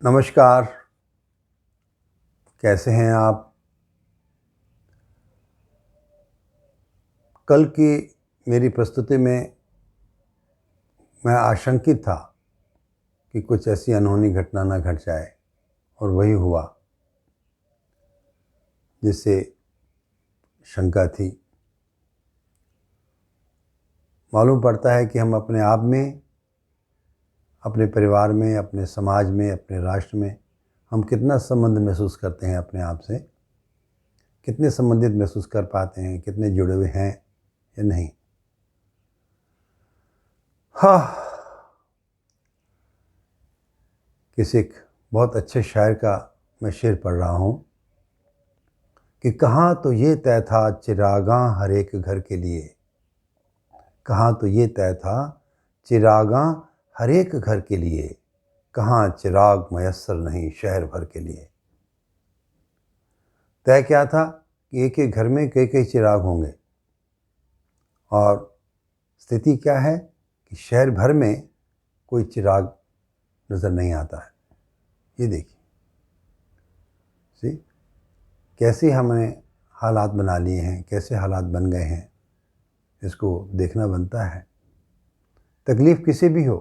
नमस्कार। कैसे हैं आप? कल की मेरी प्रस्तुति में मैं आशंकित था कि कुछ ऐसी अनहोनी घटना ना घट जाए, और वही हुआ जिससे शंका थी। मालूम पड़ता है कि हम अपने आप में, अपने परिवार में, अपने समाज में, अपने राष्ट्र में हम कितना संबंध महसूस करते हैं अपने आप से, कितने संबंधित महसूस कर पाते हैं, कितने जुड़े हुए हैं या नहीं। हाँ, किसी एक बहुत अच्छे शायर का मैं शेर पढ़ रहा हूँ कि कहाँ तो ये तय था चिरागां हर एक घर के लिए, कहाँ तो ये तय था चिरागां हर एक घर के लिए, कहाँ चिराग मयस्सर नहीं शहर भर के लिए। तय क्या था कि एक एक घर में कई कई चिराग होंगे, और स्थिति क्या है कि शहर भर में कोई चिराग नज़र नहीं आता है। ये देखिए सी कैसे हमने हालात बना लिए हैं, कैसे हालात बन गए हैं, इसको देखना बनता है। तकलीफ़ किसी भी हो,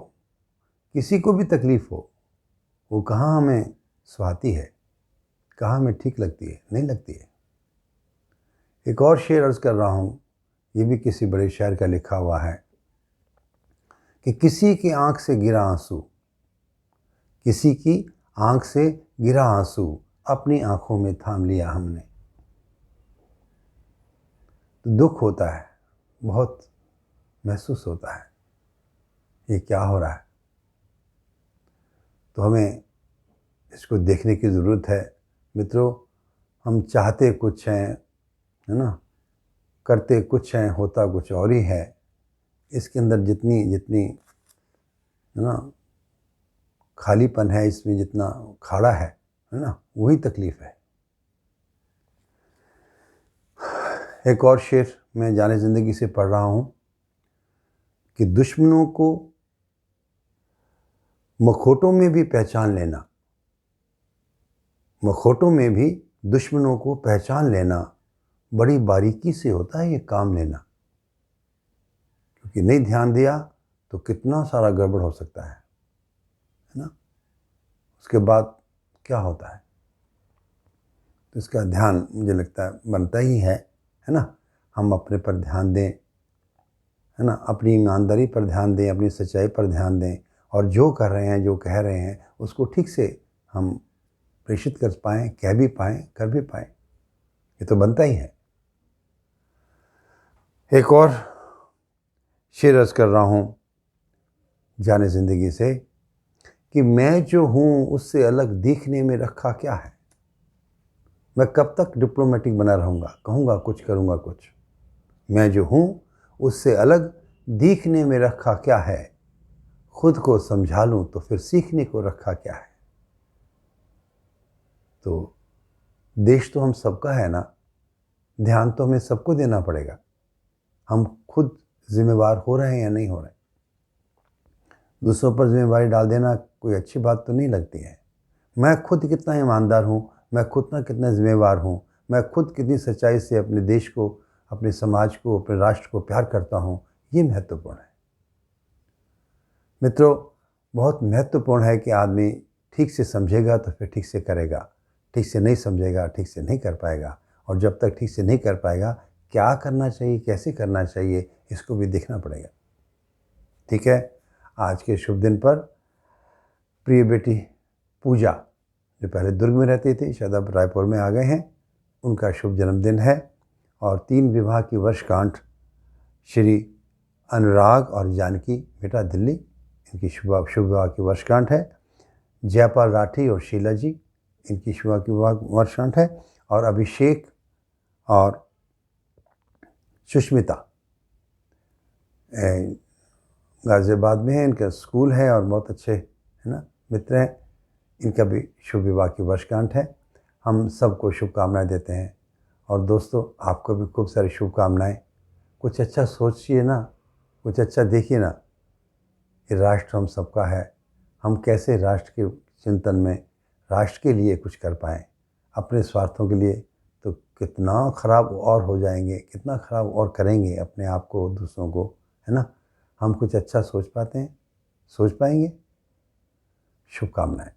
किसी को भी तकलीफ़ हो, वो कहाँ हमें सुहाती है, कहाँ हमें ठीक लगती है, नहीं लगती है। एक और शेर अर्ज़ कर रहा हूँ, ये भी किसी बड़े शायर का लिखा हुआ है कि किसी की आँख से गिरा आंसू, किसी की आँख से गिरा आंसू अपनी आँखों में थाम लिया हमने। तो दुख होता है, बहुत महसूस होता है, ये क्या हो रहा है। तो हमें इसको देखने की ज़रूरत है। मित्रों, हम चाहते कुछ हैं, है ना, करते कुछ हैं, होता कुछ और ही है। इसके अंदर जितनी जितनी, है ना, खालीपन है, इसमें जितना खाड़ा है ना, वही तकलीफ़ है। एक और शेर मैं जाने ज़िंदगी से पढ़ रहा हूँ कि दुश्मनों को मखौटों में भी पहचान लेना, मखौटों में भी दुश्मनों को पहचान लेना बड़ी बारीकी से होता है ये काम लेना। क्योंकि नहीं ध्यान दिया तो कितना सारा गड़बड़ हो सकता है ना। उसके बाद क्या होता है, तो इसका ध्यान मुझे लगता है बनता ही है ना। हम अपने पर ध्यान दें, है ना, अपनी ईमानदारी पर ध्यान दें, अपनी सच्चाई पर ध्यान दें, और जो कर रहे हैं, जो कह रहे हैं, उसको ठीक से हम प्रेषित कर पाएँ, कह भी पाएँ, कर भी पाएँ। ये तो बनता ही है। एक और शेर अर्ज़ कर रहा हूँ जाने ज़िंदगी से कि मैं जो हूँ उससे अलग दिखने में रखा क्या है। मैं कब तक डिप्लोमेटिक बना रहूँगा, कहूँगा कुछ, करूँगा कुछ। मैं जो हूँ उससे अलग दिखने में रखा क्या है, खुद को समझा लूँ तो फिर सीखने को रखा क्या है। तो देश तो हम सबका है ना, ध्यान तो हमें सबको देना पड़ेगा। हम खुद जिम्मेवार हो रहे हैं या नहीं हो रहे। दूसरों पर जिम्मेवारी डाल देना कोई अच्छी बात तो नहीं लगती है। मैं खुद कितना ईमानदार हूँ, मैं खुद कितना जिम्मेवार हूँ, मैं खुद कितनी सच्चाई से अपने देश को, अपने समाज को, अपने राष्ट्र को प्यार करता हूँ, ये महत्वपूर्ण है। मित्रों, बहुत महत्वपूर्ण है कि आदमी ठीक से समझेगा तो फिर ठीक से करेगा, ठीक से नहीं समझेगा ठीक से नहीं कर पाएगा। और जब तक ठीक से नहीं कर पाएगा, क्या करना चाहिए, कैसे करना चाहिए, इसको भी देखना पड़ेगा। ठीक है, आज के शुभ दिन पर प्रिय बेटी पूजा, जो पहले दुर्ग में रहती थी, शायद अब रायपुर में आ गए हैं, उनका शुभ जन्मदिन है। और 3 विवाह की वर्षगांठ श्री अनुराग और जानकी बेटा दिल्ली, इनकी शुभ विवाह की वर्षगांठ है। जयपाल राठी और शीला जी, इनकी शुभ की वर्षगांठ है। और अभिषेक और सुष्मिता गाज़ियाबाद में है, इनका स्कूल है और बहुत अच्छे, है ना, मित्र हैं। इनका भी शुभ विवाह की वर्षगांठ है। हम सबको शुभकामनाएं देते हैं। और दोस्तों, आपको भी खूब सारी शुभकामनाएं। कुछ अच्छा सोचिए ना, कुछ अच्छा देखिए ना। ये राष्ट्र हम सबका है। हम कैसे राष्ट्र के चिंतन में राष्ट्र के लिए कुछ कर पाएँ। अपने स्वार्थों के लिए तो कितना ख़राब और हो जाएंगे, कितना ख़राब और करेंगे अपने आप को, दूसरों को, है ना। हम कुछ अच्छा सोच पाते हैं, सोच पाएंगे। शुभकामनाएं।